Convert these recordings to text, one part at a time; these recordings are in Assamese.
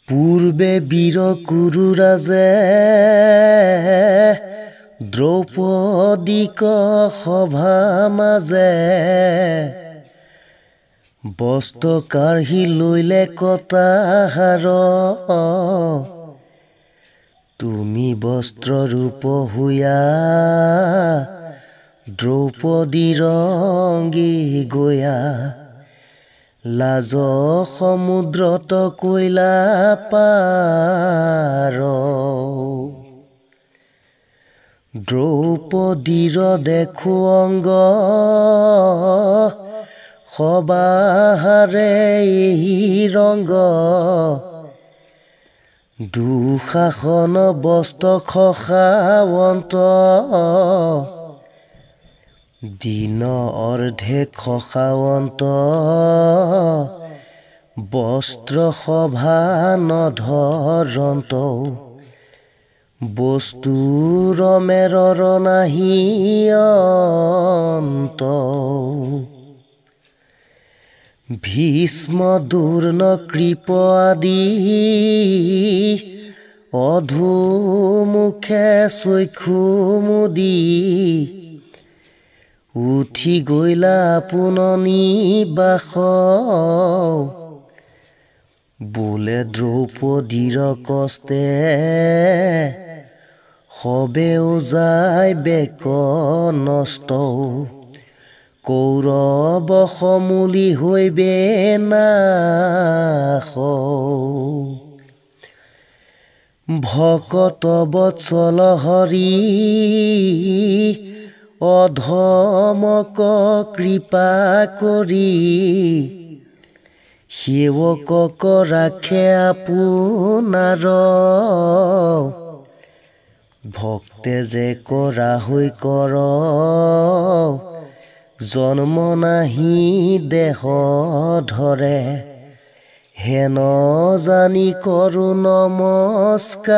পূৰ্বে বীৰ কুৰুৰাজে দ্ৰৌপদীক সভা মাজে বস্ত্ৰ কাঢ়ি লৈলে কটাহাৰ তুমি বস্ত্ৰ ৰূপ হৈয়া দ্ৰৌপদী ৰংগী গয়া লাজ সমুদ্ৰত কৈলা পাৰ দ্ৰৌপদীৰ দেখো অংগ সবাহাৰে এই ৰংগ দুঃশাসন বস্ত্ৰ খসাৱন্ত দিন অৰ্ধে খসাৱন্ত বস্ত্ৰ সভা নধৰন্ত বস্তু ৰমেৰৰ নাহি অন্ত ভীষ্ম দুৰ্ণ কৃপ আদি অধোমুখে চক্ষু মুদি উঠি গৈলা আপোননি বাস বোলে দ্ৰৌপদীৰ কষ্টে সবেও যায় বেক নষ্ট কৌৰৱ সমূলি হৈবে নাশ ভকত বৎসল হৰি অধমক কৃপা কৰি সেৱকক ৰাখে আপোনাৰ ভক্তে যে কৰা হৈ কৰ জন্ম নাহি দেহ ধৰে হেন জানি কৰো নমস্কাৰ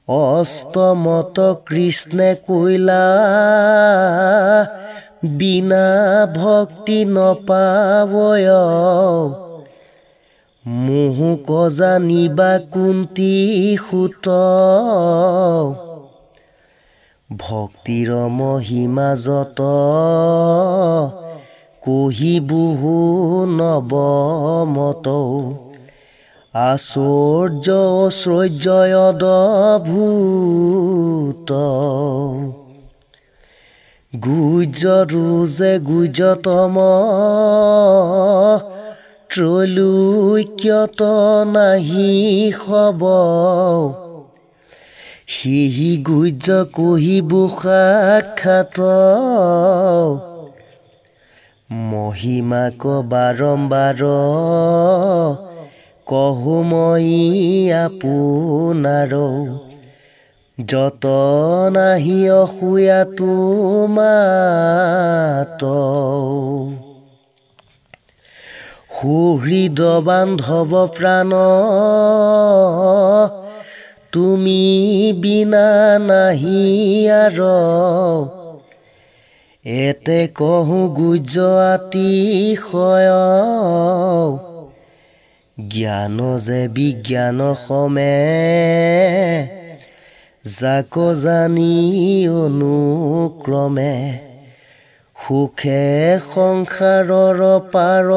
অষ্টমত কৃষ্ণে কৈলা বিনা ভক্তি নপাৱয় মোহক জানিবা কুন্তি সুত ভক্তিৰ মহিমা যত কহিবুহু নৱমত আশ্চৰ্য অদ্ভুত গুজ্জৰো যে গুজ্জতম ত্ৰৈলোক্যত নাহি সব সিহি গুজ্জ কহিবু সাক্ষাৎ মহিমাক বাৰম্বাৰ কহো মই আপোনাৰ যত নাহি অসূয়া তোমাত সুহৃদ বান্ধৱ প্ৰাণ তুমি বিনা নাহি আৰ এতে কহো গুজ্জ আতিশয় জ্ঞান যে বিজ্ঞান সমে যাক জানি অনুক্ৰমে সুখে সংসাৰৰ পাৰ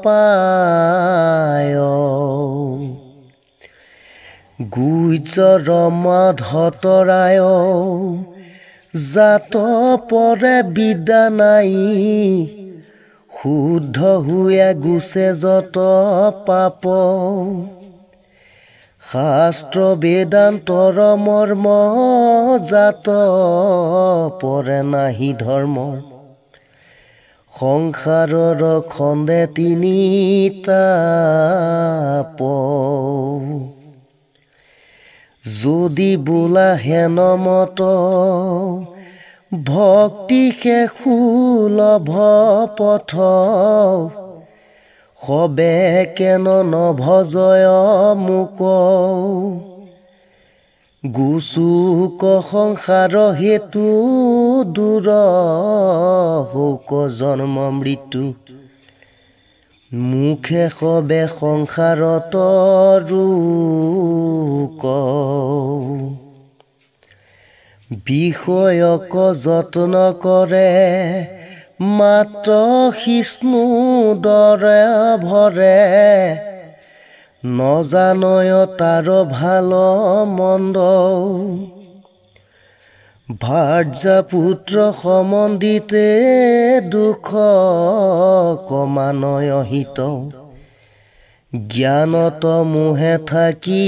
পায় গুজ্জৰ মাধতৰায় জাত পৰে বিদ্যা নাই শুদ্ধ হুয়ে গুছে যত পাপ শাস্ত্ৰ বেদান্তৰ মৰ্ম জাত পৰে নাহি ধৰ্ম সংসাৰৰ খন্দে তিনি তাপ যদি বোলা হেন মত ভক্তি সুলভ পথ সবে কেন নভজয় মোক গুচুক সংসাৰ হেতু দূৰ হৌক জন্ম মৃত্যু মুখে সবে সংসাৰত বিষয়ক যত্ন কৰে মাত্ৰ শিষ্ণু দৰে ভৰে নজানয় তাৰ ভাল মন্দ ভাৰ্যা পুত্ৰ সম্বন্ধিতে দুখ কমানয় হিত জ্ঞানত মোহে থাকি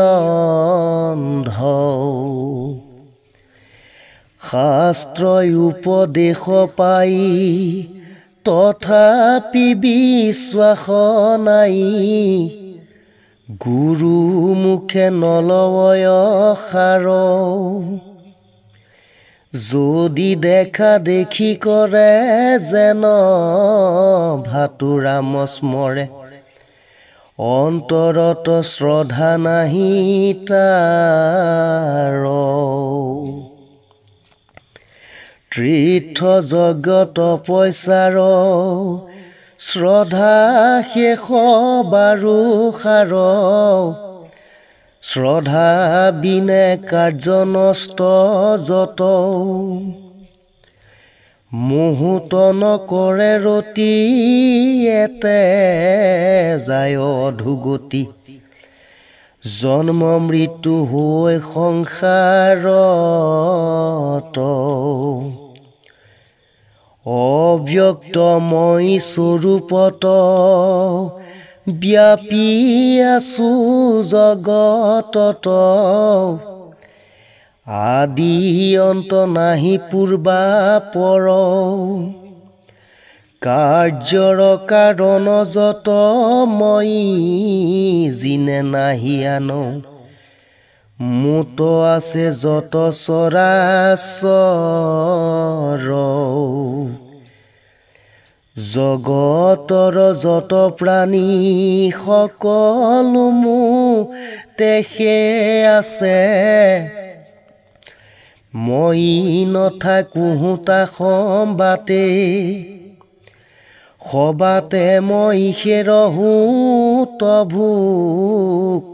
অন্ধ শাস্ত্ৰ উপদেশ পাই তথাপি বিশ্বাস নাই গুৰু মুখে নলয় সাৰ যদি দেখা দেখি কৰে যেন ভাতুৰাম স্মৰে অন্তৰত শ্ৰদ্ধা নাহি তাৰ তীৰ্থ জগত পইচাৰ শ্ৰদ্ধা শেষ বাৰু সাৰ শ্ৰদ্ধা বিনে কাৰ্য নষ্ট যত মুহূৰ্ত নকৰে ৰতি এতে যায় অধুগতি জন্ম মৃত্যু হৈ সংসাৰত অব্যক্তময় স্বৰূপত ব্যাপী আছো জগতত আদি অন্ত নাহি পূৰ্বা পৰ কাৰ্যৰ কাৰণ যত মই জিনে নাহি আনো মুত আছে যত চৰাচৰ জগতৰ যত প্ৰাণী সকলো তেখে আছে মই নথাকোঁ তা সম্বাতে সবাতে মই ৰহোঁ তভু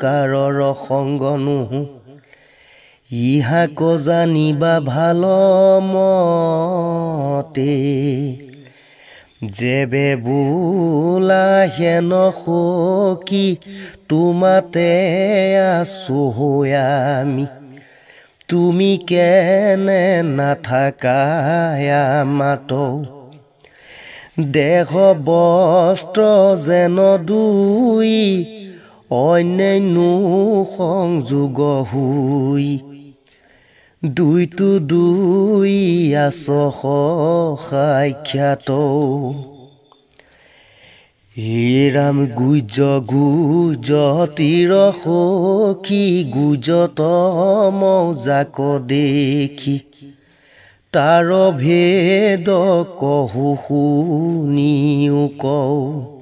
কাৰৰ সংগ নোহোঁ ইহাক জানিবা ভাল মতে যেবে বোলা হেন সখী তোমাতে আছো আমি তুমি কেনে নাথাকায়া মাত দেহ বস্ত্ৰ যেন দুই অন্যান্য সংযোগ হুই দুইটো দুই আছ সাক্ষাৎ হে ৰাম গুজ গুজ তীৰ সখী গুজত মৌজাক দেখি তাৰ ভেদ কহু শুনিও কওঁ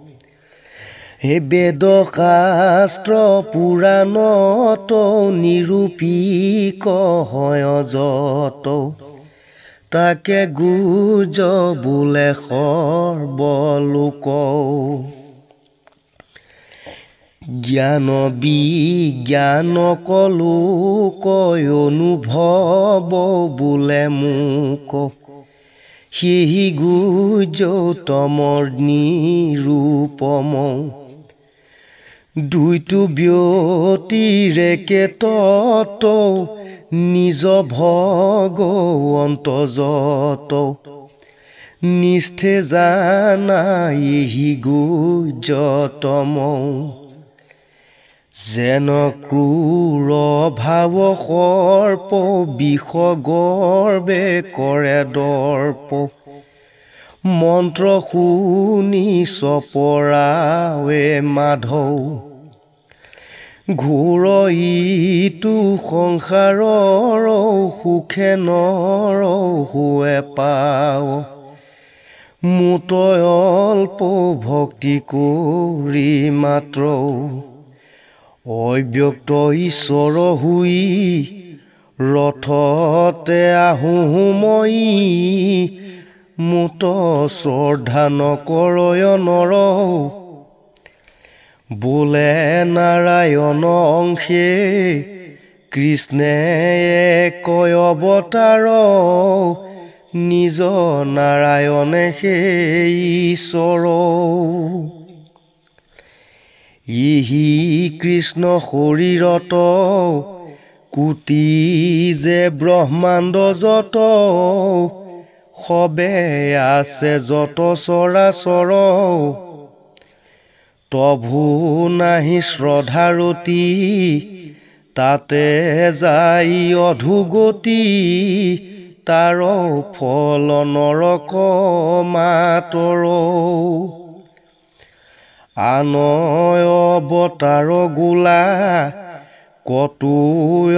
হে বেদ শাস্ত্ৰ পুৰাণত নিৰূপিক হয় যত তাকে গুজ বোলে সৰ্বলোক জ্ঞান বিজ্ঞান কলো কয় অনুভৱ বোলে মোক সেই গুজ তমৰ নিৰূপম দুইটো ব্যতিৰেকে তত নিজ ভগৱন্ত যত নিষ্ঠে জানা এই গুজতম যেন ক্ৰূৰ ভাৱ সৰ্প বিষ গৰ্বে কৰে দৰ্প মন্ত্ৰ শুনি চপৰাৱে মাধৌ ঘোৰ ইটো সংসাৰৰ সুখে নৰ হুৱে পাও মুতয় অল্প ভক্তি কৰি মাত্ৰ অব্যক্ত ঈশ্বৰ হুই ৰথতে আহোঁ মই মুত শ্ৰদ্ধা নকৰয় নৰ বোলে নাৰায়ণ অংশে কৃষ্ণে কয় অৱতাৰ নিজ নাৰায়ণে সেই ঈশ্বৰ ইহি কৃষ্ণ শৰীৰত কোটি যে ব্ৰহ্মাণ্ড যত সবে আছে যত চৰাচৰ তভু নাহি শ্ৰদ্ধাৰতি তাতে যাই অধুগতি তাৰ ফল নৰক মাতৰ আনয় অৱতাৰ গোলা কটু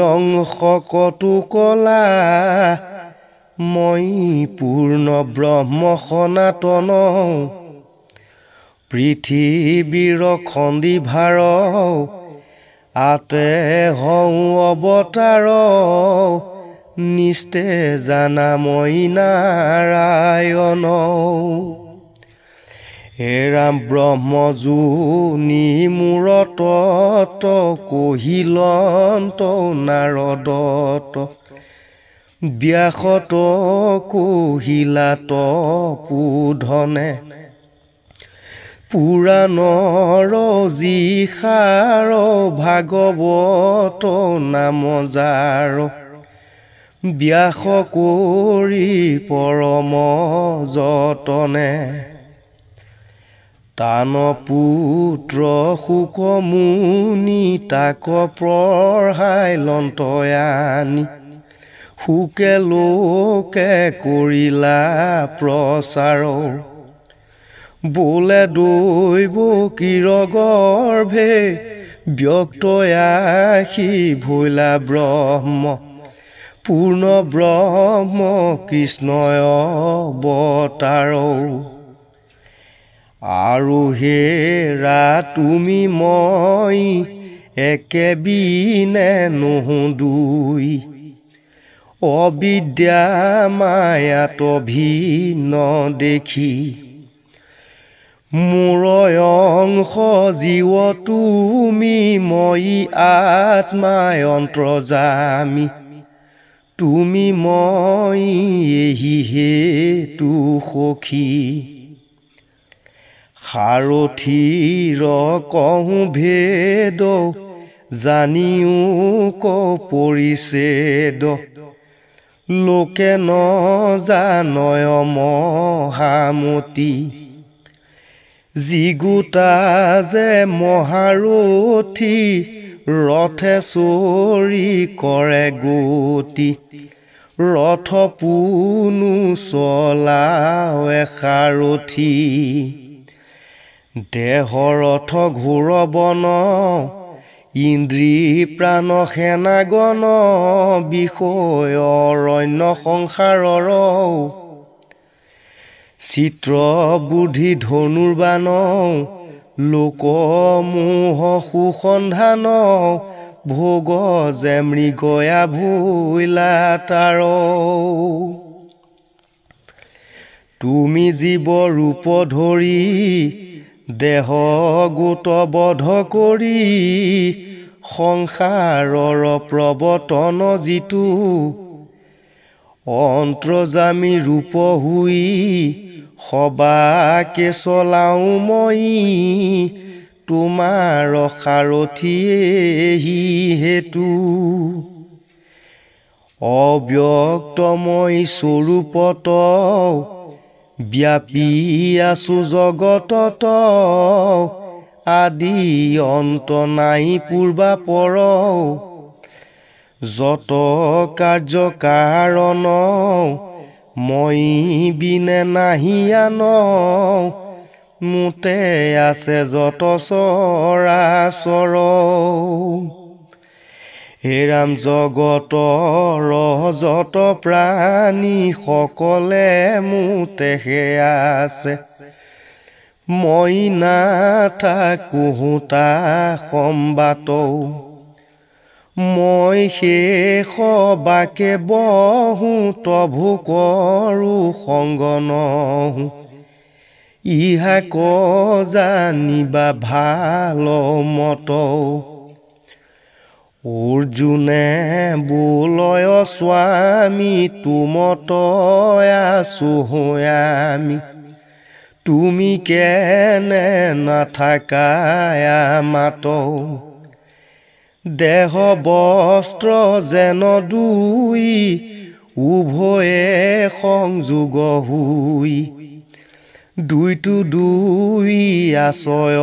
অংশ কটু কলা মই পূৰ্ণ ব্ৰহ্ম সনাতন পৃথিৱীৰ খন্দিভাৰ আতে হওঁ অৱতাৰ নিস্তে জানা মই নাৰায়ণ এৰাম ব্ৰহ্মজোনি মূৰত কহিলন্ত নাৰদত ব্যাসত কহিলাত পুধনে পুৰাণৰ যিষাৰ ভাগৱত নাম যাৰ ব্যাস কৰি পৰম যতনে তান পুত্ৰ শুক মুনি তাক পঢ়াই লন্তয়ানি শুকে লোকে কৰিলা প্ৰচাৰ বোলে দৈব কিৰ গৰ্ভে ব্যক্তয়াসী ভৈলা ব্ৰহ্ম পূৰ্ণ ব্ৰহ্ম কৃষ্ণয় অৱতাৰ আৰু হেৰা তুমি মই একে বিনে নহো দুই অবিদ্যা মায়াত ভিন্ন দেখি মোৰ অংশ জীৱ তুমি মই আত্মাই অন্তৰ্যামী তুমি মই এহি হেতু সখী সাৰথিৰ কহো ভেদ জানিও ক পৰিছেদ লোকে নজানয় মহামতি যিগোটা যে মহাৰথী ৰথে চৰি কৰে গতি ৰথ পুনু চলাৱে সাৰথী দেহৰথ ঘোৰ বন ইন্দ্ৰী প্ৰাণ সেনাগণ বিষয় অৰণ্য সংসাৰৰ চিত্ৰ বুদ্ধি ধনুৰ্বাণ লোকমোহ সুসন্ধান ভোগ যে মৃগয়া ভৈলা তাৰ তুমি জীৱ ৰূপ ধৰি দেহ গোট বধ কৰি সংসাৰৰ প্ৰৱৰ্তন যিটো অন্তৰ্যামী ৰূপ হুই সবাকে চলাও মই তোমাৰ সাৰথিয়েহি হেতু অব্যক্তময় স্বৰূপত ব্যাপী আছো জগতত আদি অন্ত নাই পূৰ্বাপৰ যত কাৰ্য কাৰণ মই বিনে নাহি আন মোতে আছে যত চৰাচৰ হেৰাম জগতৰ যত প্ৰাণী সকলে মোতেহে আছে মই নাথাকোঁ তা সম্বাত মই শেষবাকে বহো তভু কৰো সংগ নহো ইহা ক জানিবা ভাল মত অৰ্জুনে বোলয় স্বামী তুমত আছো আমি তুমি কেনে নাথাকায়া মাত দেহ বস্ত্ৰ যেন দুই উভয়ে সংযোগ হুই দুইটো দুই আছয়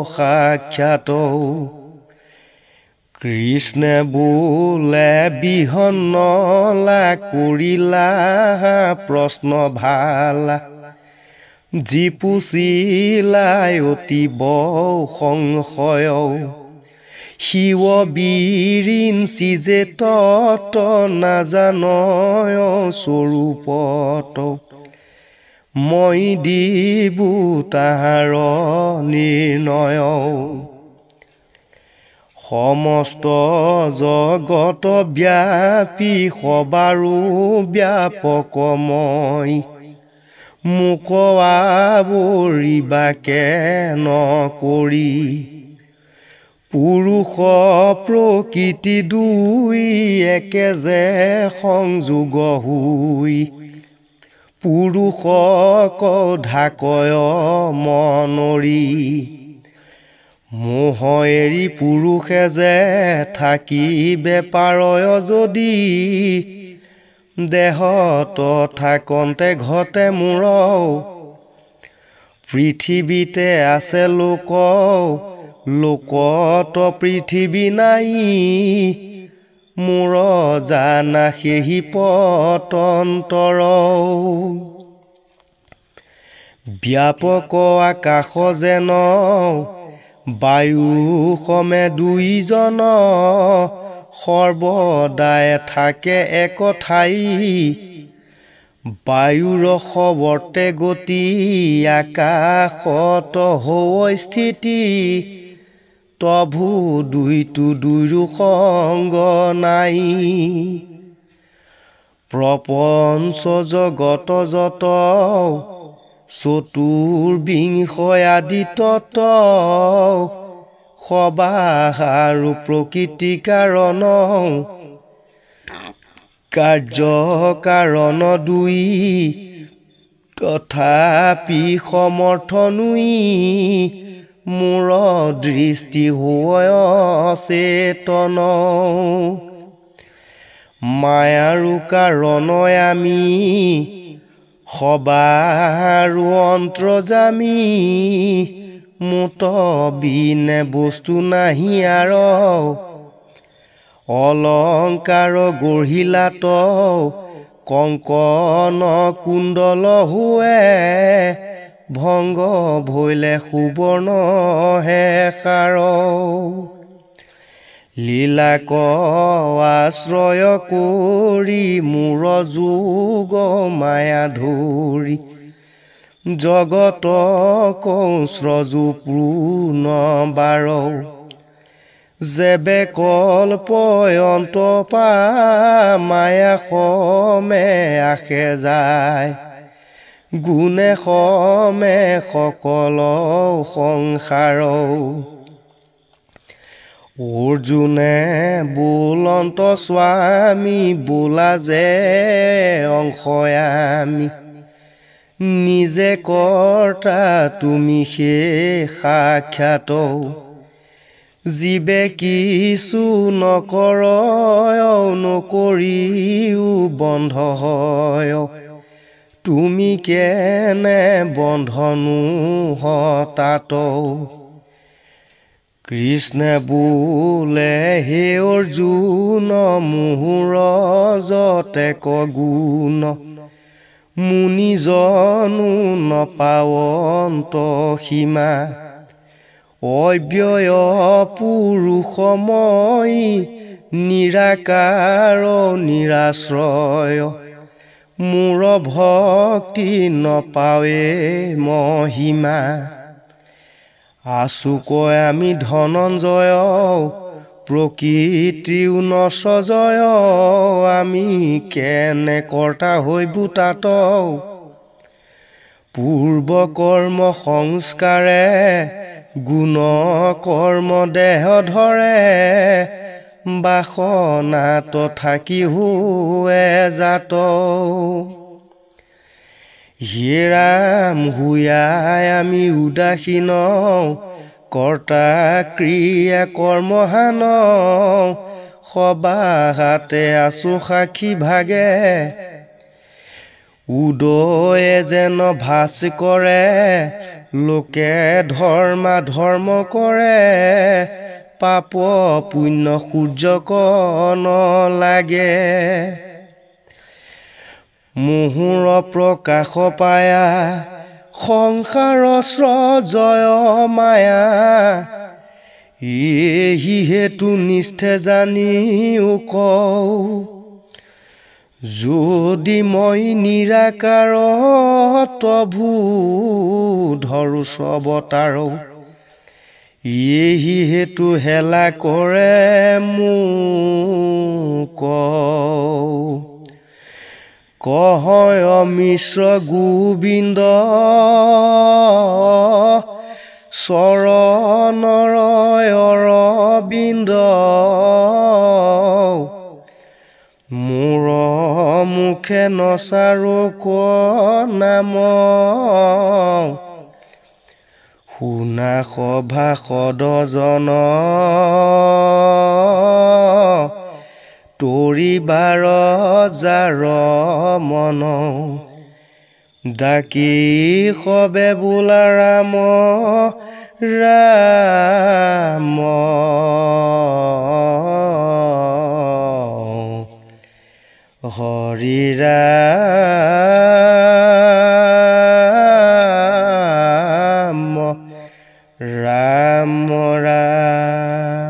সাক্ষাৎ কৃষ্ণে বোলে বিহন্নলা কৰিলা প্ৰশ্ন ভালা যি পুছিলাই অতিব সংশয় শিৱ বিৰিঞ্চি যে তত নাজানয় স্বৰূপত মই দিবু তাহাৰ নিৰ্ণয় সমস্ত জগত ব্যাপী সবাৰো ব্যাপক মই মোক আৱৰিবাকে নকৰি পুৰুষ প্ৰকৃতি দুই একে যে সংযোগ হুই পুৰুষক ঢাকয় মনৰি মোহ এৰি পুৰুষে যে থাকিবে পাৰয় যদি দেহত থাকন্তে ঘতে মূৰ পৃথিৱীতে আছে লোক লোকত পৃথিৱী নাই মূৰ জানা সেহি পতন্তৰ ব্যাপক আকাশ যেন বায়ু সমেত দুইজন সৰ্বদায় থাকে এক ঠাই বায়ুৰ সৱৰ্তে গতি আকাশত হৈ স্থিতি তভু দুইটো দুইৰো সংগ নাই প্ৰপঞ্চ জগত যত চতুৰ্বিংশয় আদি তত সবাহ আৰু প্ৰকৃতি কাৰণ কাৰ্য কাৰণ দুই তথাপি সমৰ্থনুই মোৰ দৃষ্টি হয় চেতন মায়াৰো কাৰণ আমি সবাৰো অন্তৰ্যামী মোত বিনে বস্তু নাহি আৰ অলংকাৰ গঢ়িলাত কংকন কুণ্ডল হুৱে ভংগ ভৈলে সুবৰ্ণ হে সাৰ লীলাক আশ্ৰয় কৰি মূৰ যোগ মায়া ধৰি জগত কৌশ্ৰজু পূৰ্ণ বাৰ যেবে কল্পয়ন্ত পা মায়া সমে আশে যায় গুণে সমে সকল সংসাৰ অৰ্জুনে বোলন্ত স্বামী বোলা যে অংশয়ামী নিজে কৰ্তা তুমি সে সাক্ষাৎ জীৱে কিছু নকৰয় নকৰিও বন্ধ হয় তুমি কেনে বন্ধনু হতাত কৃষ্ণে বোলে হে অৰ্জুন মুহুৰ যতে কগুণ মুনিজনো নপাৱন্ত সীমা অব্যয় পুৰুষময় নিৰাকাৰ নিৰাশ্ৰয় মোৰ ভক্তি নপাৱে মহিমা আছো কয় আমি ধনঞ্জয় প্ৰকৃতিও নসজয় আমি কেনে কৰ্তা হৈবো তাত পূৰ্ব কৰ্ম সংস্কাৰে গুণ কৰ্ম দেহ ধৰে বাসনাত থাকি হুৱে জাত হে ৰাম হুয়াই আমি উদাসীন কৰ্তা ক্ৰিয়া কৰ্মহান সবাহাতে আছো সাক্ষী ভাগে উদয়ে যেন ভাস কৰে লোকে ধৰ্ম কৰে পাপ পুণ্য সূৰ্যক নলাগে মুহুৰ প্ৰকাশ পায়া সংসাৰ জয় মায়া এহি হেতু নিষ্ঠে জানিও কওঁ যদি মই নিৰাকাৰ তভু ধৰো সবতাৰ এহি হেতু হেলা কৰে মোক কহয় মিশ্ৰ গোবিন্দ চৰণৰ অৰবিন্দ মোৰ মুখে নচাৰো ক নাম শুনা সভা সদজন তৰিবাৰ যাৰ মন ডাকি সবে বোলা ৰাম ৰাম হৰি ৰাম ৰাম ৰাম